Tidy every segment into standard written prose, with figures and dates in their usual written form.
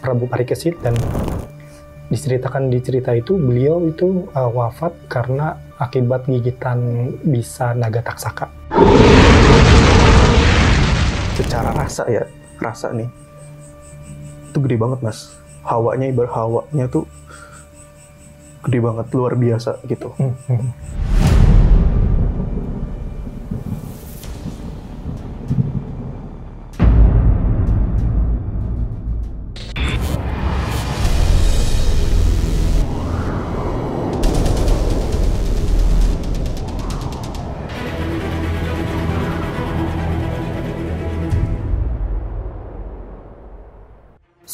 Prabu Parikesit, dan diceritakan di cerita itu beliau itu wafat karena akibat gigitan bisa naga taksaka. Secara rasa nih itu gede banget mas. Hawanya ibarat hawanya tuh gede banget, luar biasa gitu.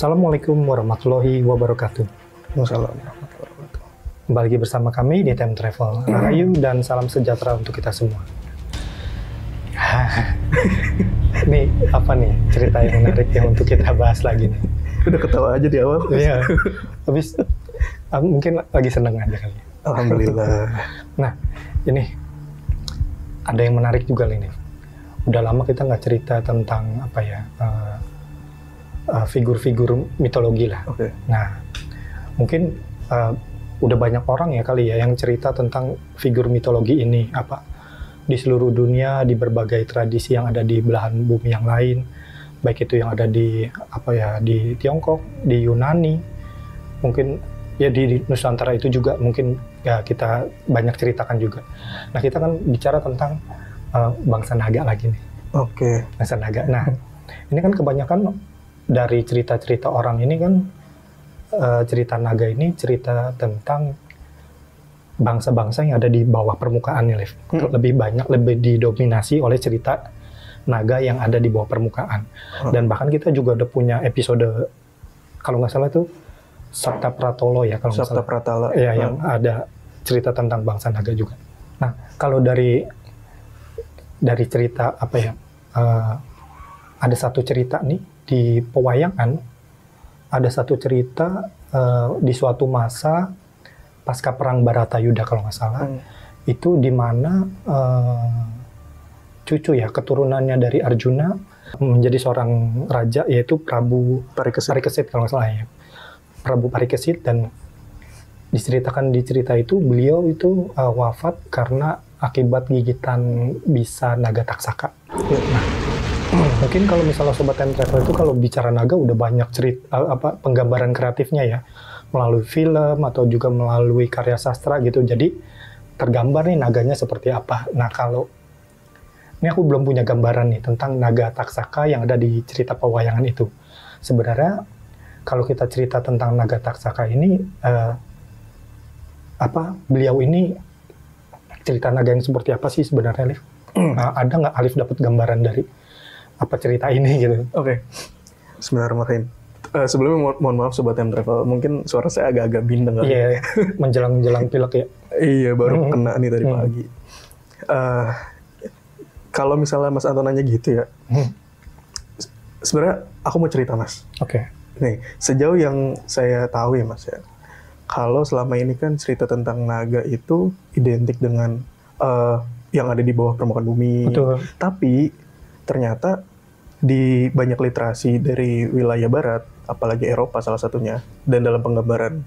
Assalamualaikum warahmatullahi wabarakatuh. Wassalamualaikum warahmatullahi wabarakatuh. Kembali lagi bersama kami di Time Travel. Rahayu dan salam sejahtera untuk kita semua. Ini apa nih cerita yang menarik yang untuk kita bahas lagi nih? Udah ketawa aja di awal. Iya. Habis mungkin lagi seneng aja kali. Alhamdulillah. Nah, ini ada yang menarik juga nih. Udah lama kita nggak cerita tentang apa ya? Figur-figur mitologi lah. Oke. Nah, mungkin udah banyak orang ya kali ya yang cerita tentang figur mitologi ini apa di seluruh dunia, di berbagai tradisi yang ada di belahan bumi yang lain, baik itu yang ada di apa ya di Tiongkok, di Yunani, mungkin ya di Nusantara itu juga mungkin ya kita banyak ceritakan juga. Nah, kita kan bicara tentang bangsa naga lagi nih. Oke. Bangsa naga. Nah, ini kan kebanyakan dari cerita-cerita orang ini kan cerita naga ini cerita tentang bangsa-bangsa yang ada di bawah permukaan nih, Liv. Lebih didominasi oleh cerita naga yang ada di bawah permukaan. Dan bahkan kita juga udah punya episode, kalau nggak salah itu Sabta Pratolo ya, kalau nggak salah. Sabta Pratala. Ya, yang ada cerita tentang bangsa naga juga. Nah, kalau dari cerita apa ya, ada satu cerita nih di pewayangan, ada satu cerita di suatu masa pasca perang Baratayuda kalau nggak salah, itu di mana cucu ya keturunannya dari Arjuna menjadi seorang raja, yaitu Prabu Parikesit kalau nggak salah ya, Prabu Parikesit, dan diceritakan di cerita itu beliau itu wafat karena akibat gigitan bisa naga taksaka. Nah, mungkin kalau misalnya Sobat Time Travel itu kalau bicara naga udah banyak cerita penggambaran kreatifnya ya, melalui film atau juga melalui karya sastra gitu, jadi tergambar nih naganya seperti apa. Nah, kalau ini aku belum punya gambaran nih tentang naga taksaka yang ada di cerita pewayangan itu. Sebenarnya kalau kita cerita tentang naga taksaka ini beliau ini cerita naga yang seperti apa sih sebenarnya, Liv? Ada nggak Alif dapat gambaran dari apa cerita ini gitu? Oke. Bismillahirrahmanirrahim. Sebelumnya mohon maaf Sobat Time Travel, mungkin suara saya agak-agak bindeng kali. Iya, menjelang pilek ya. Iya, baru kena nih tadi pagi. Kalau misalnya Mas Anton nanya gitu ya, sebenarnya aku mau cerita Mas. Oke. Nih, sejauh yang saya tahu ya Mas ya, kalau selama ini kan cerita tentang naga itu identik dengan yang ada di bawah permukaan bumi. Betul. Tapi ternyata di banyak literasi dari wilayah barat, apalagi Eropa salah satunya, dan dalam penggambaran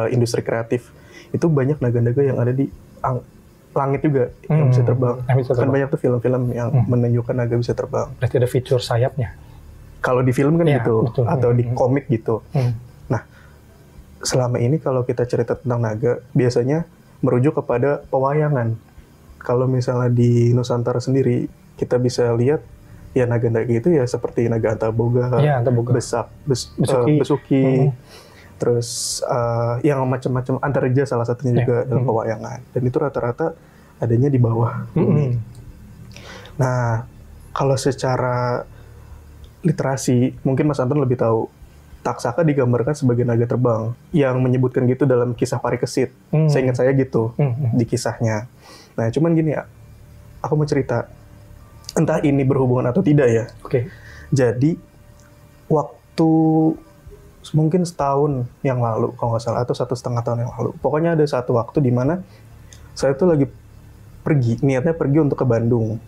industri kreatif, itu banyak naga-naga yang ada di langit juga yang bisa terbang. Kan banyak tuh film-film yang menunjukkan naga bisa terbang. Berarti ada fitur sayapnya? Kalau di film kan ya, gitu, betul. Atau di komik gitu. Nah, selama ini kalau kita cerita tentang naga, biasanya merujuk kepada pewayangan. Kalau misalnya di Nusantara sendiri, kita bisa lihat ya naga-naga itu ya seperti naga Antaboga, Besuki, terus yang macam-macam Antareja salah satunya juga dalam pewayangan. Dan itu rata-rata adanya di bawah bumi. Nah, kalau secara literasi, mungkin Mas Anton lebih tahu. Taksaka digambarkan sebagai naga terbang yang menyebutkan gitu dalam kisah Parikesit. Seingat saya gitu di kisahnya. Nah, cuman gini ya, aku mau cerita. Entah ini berhubungan atau tidak ya. Oke. Jadi waktu mungkin setahun yang lalu kalau nggak salah, atau 1,5 tahun yang lalu. Pokoknya ada satu waktu di mana saya tuh lagi niatnya pergi untuk ke Bandung.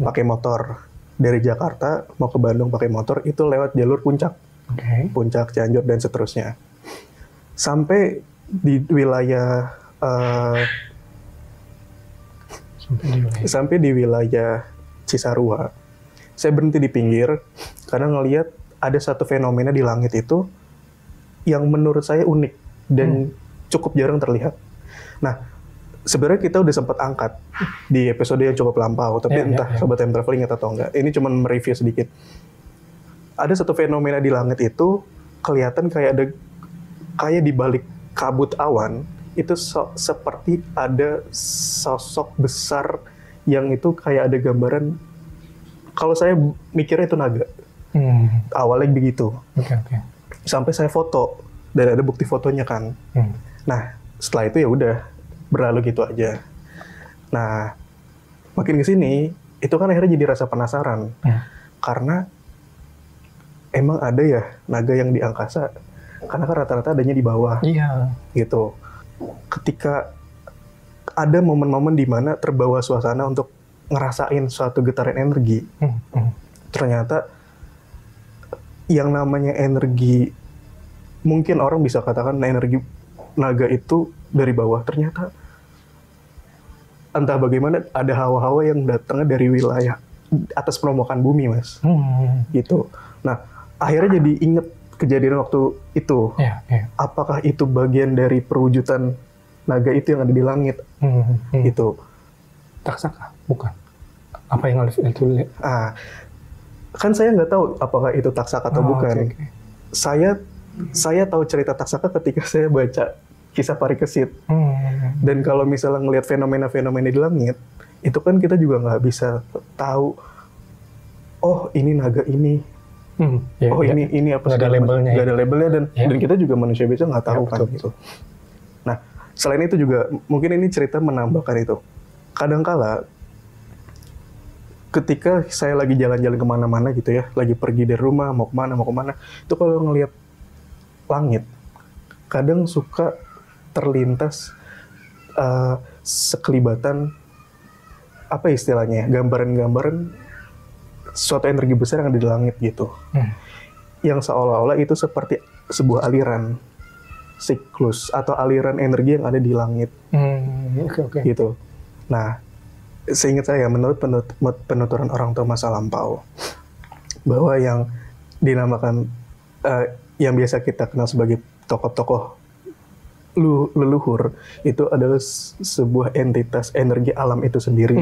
Pakai motor dari Jakarta mau ke Bandung pakai motor, itu lewat jalur puncak. Puncak, Cianjur dan seterusnya. Sampai di wilayah Cisarua, saya berhenti di pinggir karena ngelihat ada satu fenomena di langit itu yang menurut saya unik dan cukup jarang terlihat. Nah, sebenarnya kita udah sempat angkat di episode yang cukup lampau, tapi entah Sobat Time Travel ingat atau enggak. Ini cuma mereview sedikit. Ada satu fenomena di langit itu kelihatan kayak di balik kabut awan itu seperti ada sosok besar yang itu kayak ada gambaran. Kalau saya mikirnya itu naga. Awalnya begitu. Sampai saya foto dan ada bukti fotonya kan. Nah, setelah itu ya udah berlalu gitu aja. Nah, makin kesini itu kan akhirnya jadi rasa penasaran karena emang ada ya naga yang di angkasa, karena kan rata-rata adanya di bawah. Gitu. Ketika ada momen-momen di mana terbawa suasana untuk ngerasain suatu getaran energi, ternyata yang namanya energi, mungkin orang bisa katakan energi naga itu dari bawah, ternyata entah bagaimana ada hawa-hawa yang datangnya dari wilayah atas permukaan bumi, Mas. Gitu. Nah, akhirnya jadi inget kejadian waktu itu. Apakah itu bagian dari perwujudan naga itu yang ada di langit? Gitu. Taksaka? Bukan. Apa yang Alif itu lihat? Kan saya nggak tahu apakah itu taksaka atau bukan. Saya tahu cerita taksaka ketika saya baca kisah Parikesit. Dan kalau misalnya ngelihat fenomena-fenomena di langit, itu kan kita juga nggak bisa tahu, oh ini naga ini, ini apa sih? Nggak ada labelnya dan kita juga manusia biasa nggak tahu kan gitu. Nah, selain itu juga mungkin ini cerita menambahkan itu. Kadangkala ketika saya lagi jalan-jalan kemana-mana gitu ya, lagi pergi dari rumah mau kemana, itu kalau ngelihat langit, kadang suka terlintas sekelibatan apa istilahnya, gambaran-gambaran suatu energi besar yang ada di langit gitu, yang seolah-olah itu seperti sebuah aliran siklus atau aliran energi yang ada di langit, gitu. Nah, seingat saya, menurut penuturan orang tua masa lampau, bahwa yang dinamakan yang biasa kita kenal sebagai tokoh-tokoh leluhur itu adalah sebuah entitas energi alam itu sendiri,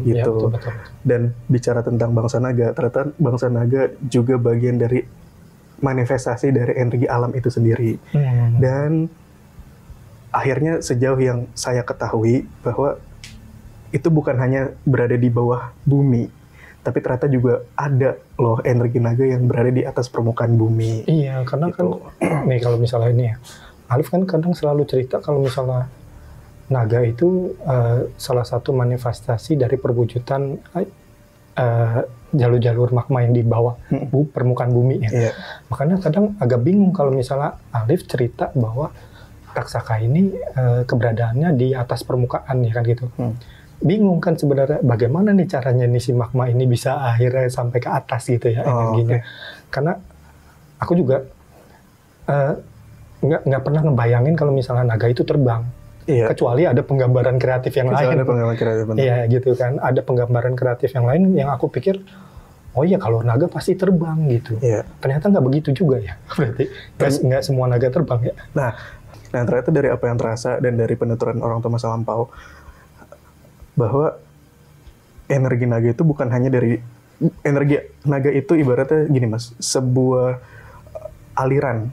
gitu. Betul. Dan bicara tentang bangsa naga, ternyata bangsa naga juga bagian dari manifestasi dari energi alam itu sendiri. Dan akhirnya sejauh yang saya ketahui bahwa itu bukan hanya berada di bawah bumi, tapi ternyata juga ada loh energi naga yang berada di atas permukaan bumi. Iya, karena gitu. Kan nih kalau misalnya ini ya, Alif kan kadang selalu cerita kalau misalnya naga itu salah satu manifestasi dari perwujudan jalur-jalur magma yang di bawah permukaan bumi ya. Makanya kadang agak bingung kalau misalnya Alif cerita bahwa taksaka ini keberadaannya di atas permukaan ya kan gitu. Bingung kan sebenarnya bagaimana nih caranya nih si magma ini bisa akhirnya sampai ke atas gitu ya energinya. Karena aku juga nggak pernah ngebayangin kalau misalnya naga itu terbang. Kecuali ada penggambaran kreatif yang lain. Iya gitu kan. Ada penggambaran kreatif yang lain yang aku pikir, oh iya kalau naga pasti terbang gitu. Ternyata nggak begitu juga ya. Berarti nggak semua naga terbang ya. Nah ternyata dari apa yang terasa dan dari penuturan orang tua masa lampau, bahwa energi naga itu bukan hanya dari energi naga itu ibaratnya gini Mas, sebuah aliran.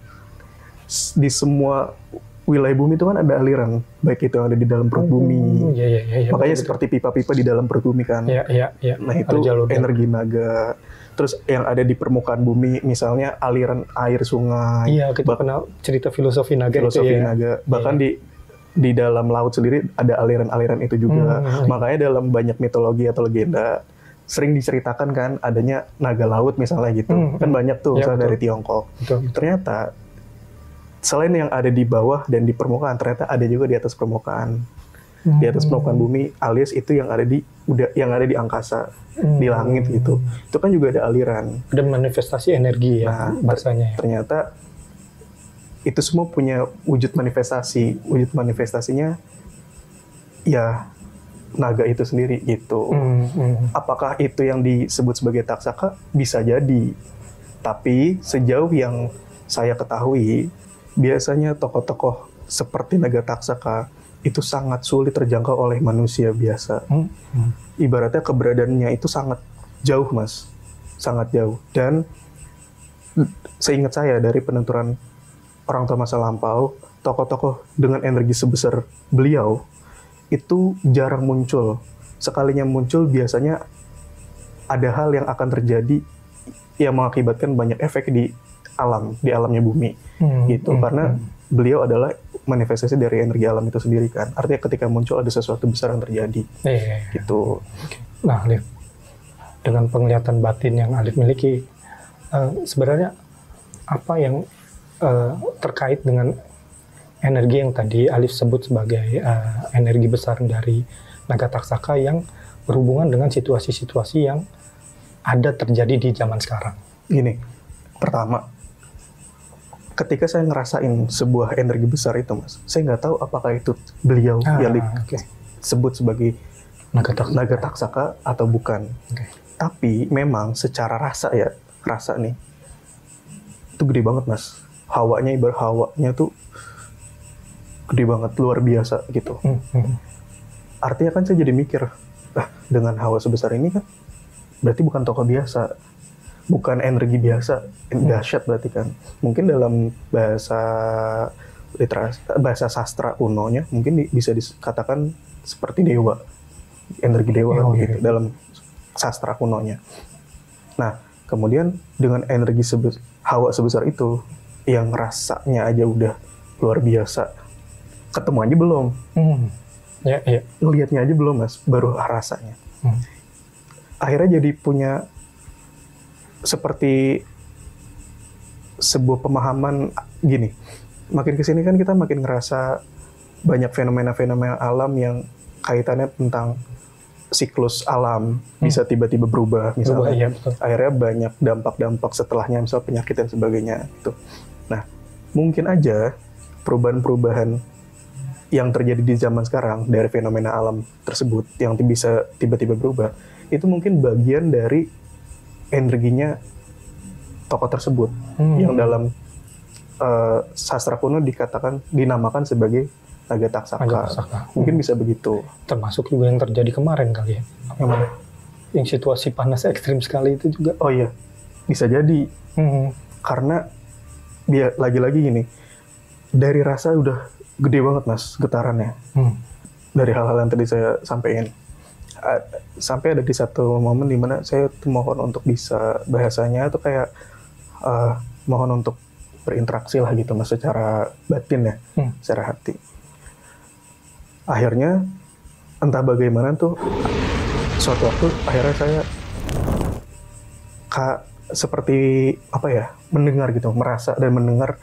Di semua wilayah bumi itu kan ada aliran, baik itu yang ada di dalam perut bumi. Makanya betul, seperti pipa-pipa di dalam perut bumi kan. Nah itu energi naga. Terus yang ada di permukaan bumi, misalnya aliran air sungai. Iya, kita kenal cerita filosofi naga. Naga. Bahkan di dalam laut sendiri ada aliran-aliran itu juga. Makanya dalam banyak mitologi atau legenda sering diceritakan kan adanya naga laut misalnya gitu. Kan banyak tuh misalnya dari Tiongkok. Ternyata selain yang ada di bawah dan di permukaan, ternyata ada juga di atas permukaan. di atas permukaan bumi, alias itu yang ada di angkasa, di langit gitu. Itu kan juga ada aliran. Ada manifestasi energi ya, bahasanya. Ternyata itu semua punya wujud manifestasi. Wujud manifestasinya ya naga itu sendiri gitu. Apakah itu yang disebut sebagai taksaka? Bisa jadi. Tapi sejauh yang saya ketahui, biasanya tokoh-tokoh seperti naga taksaka itu sangat sulit terjangkau oleh manusia biasa. Ibaratnya keberadaannya itu sangat jauh, Mas. Sangat jauh. Dan seingat saya dari penuturan orang tua masa lampau, tokoh-tokoh dengan energi sebesar beliau itu jarang muncul. Sekalinya muncul biasanya ada hal yang akan terjadi yang mengakibatkan banyak efek di alamnya bumi. Gitu. Karena beliau adalah manifestasi dari energi alam itu sendiri kan. Artinya ketika muncul ada sesuatu besar yang terjadi. Gitu. Nah, Alif, dengan penglihatan batin yang Alif miliki, sebenarnya apa yang terkait dengan energi yang tadi Alif sebut sebagai energi besar dari naga taksaka yang berhubungan dengan situasi-situasi yang ada terjadi di zaman sekarang? Gini, pertama, ketika saya ngerasain sebuah energi besar itu, Mas, saya nggak tahu apakah itu beliau yang disebut sebagai naga taksaka atau bukan. Tapi memang secara rasa nih, itu gede banget, Mas. Hawanya tuh gede banget, luar biasa gitu. Artinya kan saya jadi mikir, dengan hawa sebesar ini kan, berarti bukan tokoh biasa. Bukan energi biasa, dahsyat berarti kan. Mungkin dalam bahasa sastra kunonya, mungkin bisa dikatakan seperti dewa, energi dewa gitu, dalam sastra kunonya. Nah, kemudian dengan energi hawa sebesar itu, yang rasanya aja udah luar biasa, ketemu aja belum, ngelihatnya aja belum, Mas, baru rasanya. Akhirnya jadi punya seperti sebuah pemahaman gini, makin kesini kan kita makin ngerasa banyak fenomena-fenomena alam yang kaitannya tentang siklus alam, bisa tiba-tiba berubah, misalnya. Akhirnya banyak dampak-dampak setelahnya, misal penyakit dan sebagainya. Gitu. Nah, mungkin aja perubahan-perubahan yang terjadi di zaman sekarang dari fenomena alam tersebut yang bisa tiba-tiba berubah, itu mungkin bagian dari energinya tokoh tersebut yang dalam sastra kuno dinamakan sebagai naga taksaka. Mungkin bisa begitu. Termasuk juga yang terjadi kemarin kali ya. Yang situasi panas ekstrim sekali itu juga. Oh iya, bisa jadi. Karena lagi-lagi gini, dari rasa udah gede banget, Mas, getarannya. Dari hal-hal yang tadi saya sampaikan. Sampai ada di satu momen di mana saya mohon untuk bisa bahasanya itu kayak mohon untuk berinteraksi lah gitu, Mas, secara batin ya, secara hati. Akhirnya entah bagaimana tuh suatu waktu akhirnya saya seperti mendengar gitu, merasa dan mendengar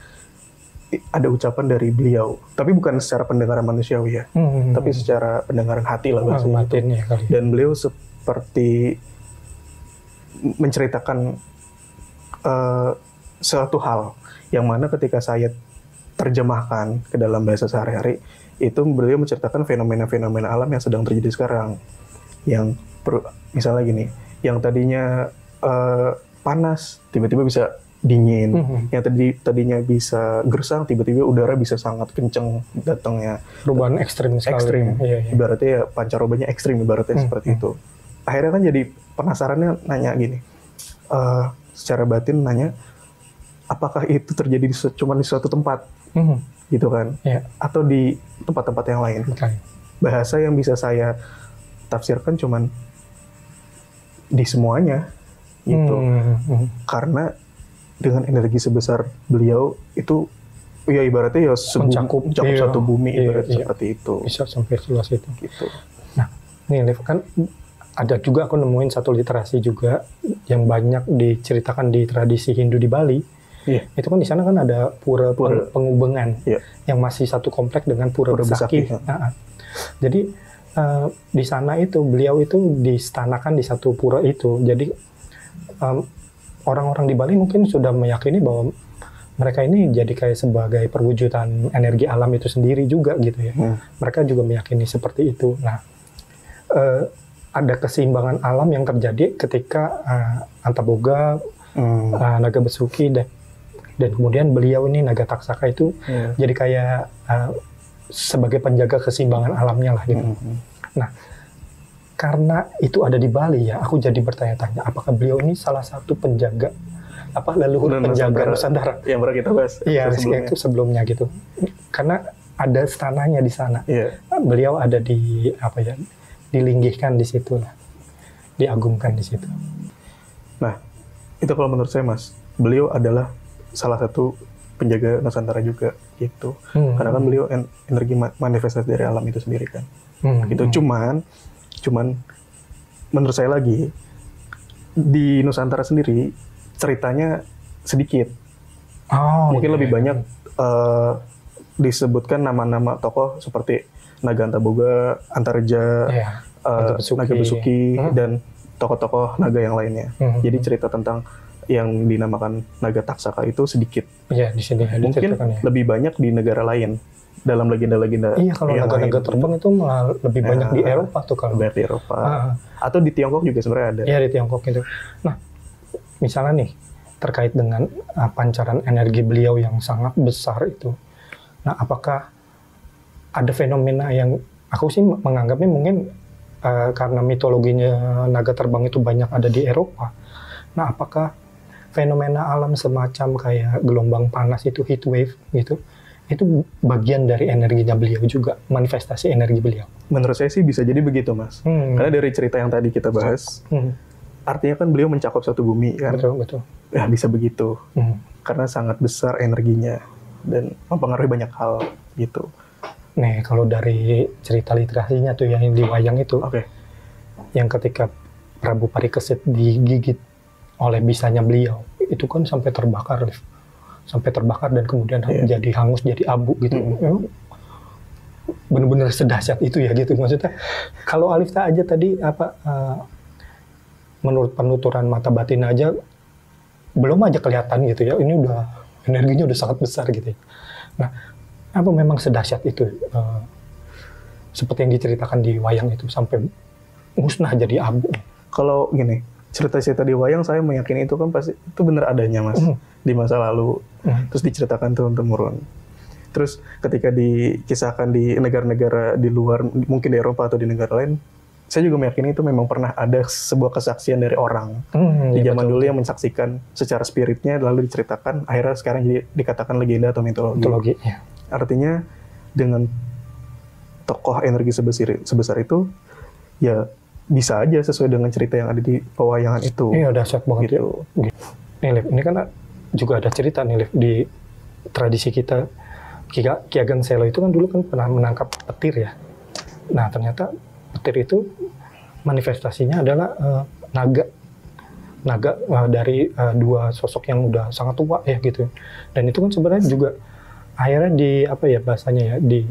ada ucapan dari beliau, tapi bukan secara pendengaran manusiawi ya, tapi secara pendengaran hati lah bahasanya itu. Dan beliau seperti menceritakan suatu hal yang mana ketika saya terjemahkan ke dalam bahasa sehari-hari, itu beliau menceritakan fenomena-fenomena alam yang sedang terjadi sekarang, yang misalnya gini, yang tadinya panas tiba-tiba bisa dingin, yang tadinya bisa gersang tiba-tiba udara bisa sangat kenceng datangnya, perubahan ekstrim sekali. Ibaratnya ya pancarobanya ekstrim, ibaratnya seperti itu. Akhirnya kan jadi penasarannya nanya gini, secara batin nanya, apakah itu terjadi cuma di suatu tempat, gitu kan, atau di tempat-tempat yang lain. Bahasa yang bisa saya tafsirkan cuman di semuanya, gitu. Karena dengan energi sebesar beliau itu, ya ibaratnya ya mencakup satu bumi, ibaratnya seperti itu. Bisa sampai seluas itu. Gitu. Nah, nih kan ada juga aku nemuin satu literasi juga yang banyak diceritakan di tradisi Hindu di Bali. Itu kan di sana kan ada pura. Pengubengan yang masih satu komplek dengan pura Besaki. Jadi di sana itu beliau itu distanakan di satu pura itu. Jadi orang-orang di Bali mungkin sudah meyakini bahwa mereka ini jadi kayak sebagai perwujudan energi alam itu sendiri juga gitu ya. Mereka juga meyakini seperti itu. Nah, ada keseimbangan alam yang terjadi ketika Antaboga, Naga Besuki dan kemudian beliau ini Naga Taksaka itu jadi kayak sebagai penjaga keseimbangan alamnya lah gitu. Nah, karena itu ada di Bali ya, aku jadi bertanya-tanya apakah beliau ini salah satu penjaga leluhur penjaga Nusantara yang pernah kita bahas itu sebelumnya gitu. Karena ada stananya di sana. Beliau ada dilinggihkan di situ lah. Diagungkan di situ. Nah, itu kalau menurut saya Mas, beliau adalah salah satu penjaga Nusantara juga gitu. Karena kan beliau energi manifestasi dari alam itu sendiri kan. Gitu. Cuman menurut saya lagi di Nusantara sendiri ceritanya sedikit. Mungkin lebih banyak disebutkan nama-nama tokoh seperti Naga Antaboga, Antareja, Naga Besuki, dan tokoh-tokoh naga yang lainnya. Jadi cerita tentang yang dinamakan Naga Taksaka itu sedikit. Iya, di sini mungkin lebih banyak di negara lain dalam legenda-legenda. Iya, kalau naga-naga terbang itu malah lebih banyak di Eropa tuh kalau. Banyak di Eropa. Atau di Tiongkok juga sebenarnya ada. Iya, di Tiongkok itu. Nah, misalnya nih terkait dengan pancaran energi beliau yang sangat besar itu. Nah, apakah ada fenomena yang aku sih menganggapnya mungkin karena mitologinya naga terbang itu banyak ada di Eropa. Nah, apakah fenomena alam semacam kayak gelombang panas itu, heat wave gitu, itu bagian dari energinya beliau juga, manifestasi energi beliau? Menurut saya sih bisa jadi begitu, Mas. Karena dari cerita yang tadi kita bahas, artinya kan beliau mencakup satu bumi kan. Betul. Ya bisa begitu. Karena sangat besar energinya dan mempengaruhi banyak hal gitu. Nih, kalau dari cerita literasinya tuh yang di wayang itu, yang ketika Prabu Parikesit digigit oleh bisanya beliau, itu kan sampai terbakar dan kemudian jadi hangus, jadi abu gitu. Benar-benar sedahsyat itu ya gitu. Maksudnya, kalau Alifta aja tadi menurut penuturan mata batin aja belum aja kelihatan gitu ya. Ini udah energinya udah sangat besar gitu ya. Nah, apa memang sedahsyat itu seperti yang diceritakan di wayang itu sampai musnah jadi abu? Kalau gini, cerita-cerita di wayang saya meyakini itu kan pasti itu benar adanya, Mas, di masa lalu. Terus diceritakan turun-temurun. Terus ketika dikisahkan di negara-negara di luar, mungkin di Eropa atau di negara lain, saya juga meyakini itu memang pernah ada sebuah kesaksian dari orang di zaman dulu yang mensaksikan secara spiritnya, lalu diceritakan, akhirnya sekarang jadi dikatakan legenda atau mitologi. Artinya dengan tokoh energi sebesar itu, ya bisa aja sesuai dengan cerita yang ada di pewayangan itu. Iya, dahsyat banget gitu. Nih, Liv, ini kan juga ada cerita nih, Liv, di tradisi kita. Ki Ageng Selo itu kan dulu kan pernah menangkap petir ya. Nah, ternyata petir itu manifestasinya adalah naga dari dua sosok yang udah sangat tua ya gitu. Dan itu kan sebenarnya juga akhirnya bahasanya ya,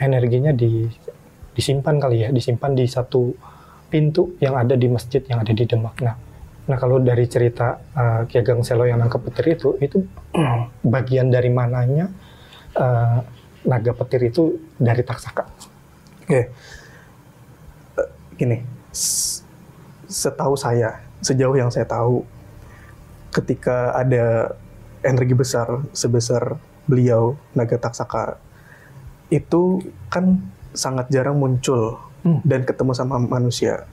energinya disimpan kali ya, disimpan di satu pintu yang ada di masjid yang ada di Demak. Nah kalau dari cerita Ki Ageng Selo yang nangkep petir itu bagian dari mananya naga petir itu dari Taksaka? Gini, setahu saya, sejauh yang saya tahu, ketika ada energi besar sebesar beliau, Naga Taksaka, itu kan sangat jarang muncul dan ketemu sama manusia.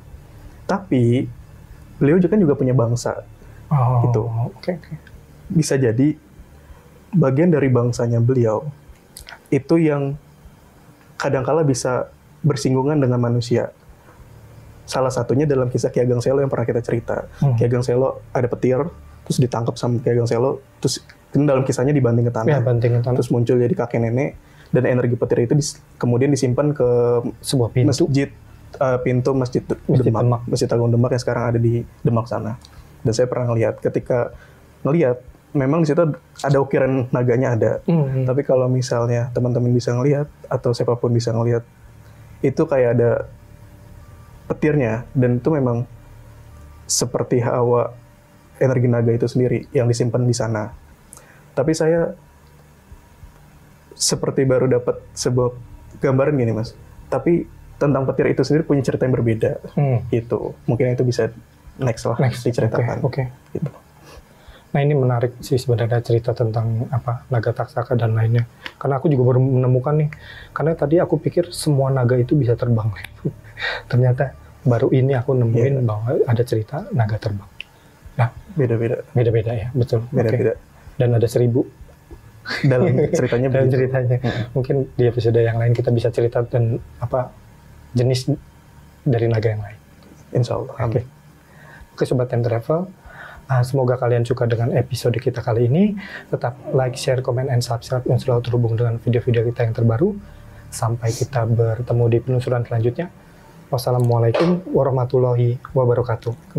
Tapi beliau juga punya bangsa, gitu. Bisa jadi bagian dari bangsanya beliau itu yang kadangkala bisa bersinggungan dengan manusia. Salah satunya dalam kisah Ki Ageng Selo yang pernah kita cerita. Ki Ageng Selo ada petir, terus ditangkap sama Ki Ageng Selo, terus dalam kisahnya dibanting ke tanah. Terus muncul jadi kakek nenek, dan energi petir itu kemudian disimpan ke sebuah pintu. Pintu Masjid Demak, Masjid Agung Demak yang sekarang ada di Demak sana. Dan saya pernah ketika ngelihat, memang di situ ada ukiran naganya ada. Tapi kalau misalnya teman-teman bisa ngelihat atau siapapun bisa ngelihat, itu kayak ada petirnya, dan itu memang seperti hawa energi naga itu sendiri yang disimpan di sana. Tapi saya seperti baru dapat sebuah gambaran gini Mas. Tapi tentang petir itu sendiri punya cerita yang berbeda. Gitu. Mungkin itu bisa next diceritakan. Oke. Gitu. Nah ini menarik sih sebenarnya cerita tentang naga taksaka dan lainnya. Karena aku juga baru menemukan nih. Karena tadi aku pikir semua naga itu bisa terbang. Ternyata baru ini aku nemuin bahwa ada cerita naga terbang. Nah, beda-beda ya, betul. Beda-beda. Okay. Dan ada 1000 dalam ceritanya. Dalam ceritanya. Mungkin di episode yang lain kita bisa cerita dan jenis dari naga yang lain. Insya Allah. Oke. Oke, Sobat Time Travel. Semoga kalian suka dengan episode kita kali ini. Tetap like, share, comment, and subscribe yang selalu terhubung dengan video-video kita yang terbaru. Sampai kita bertemu di penelusuran selanjutnya. Wassalamualaikum warahmatullahi wabarakatuh.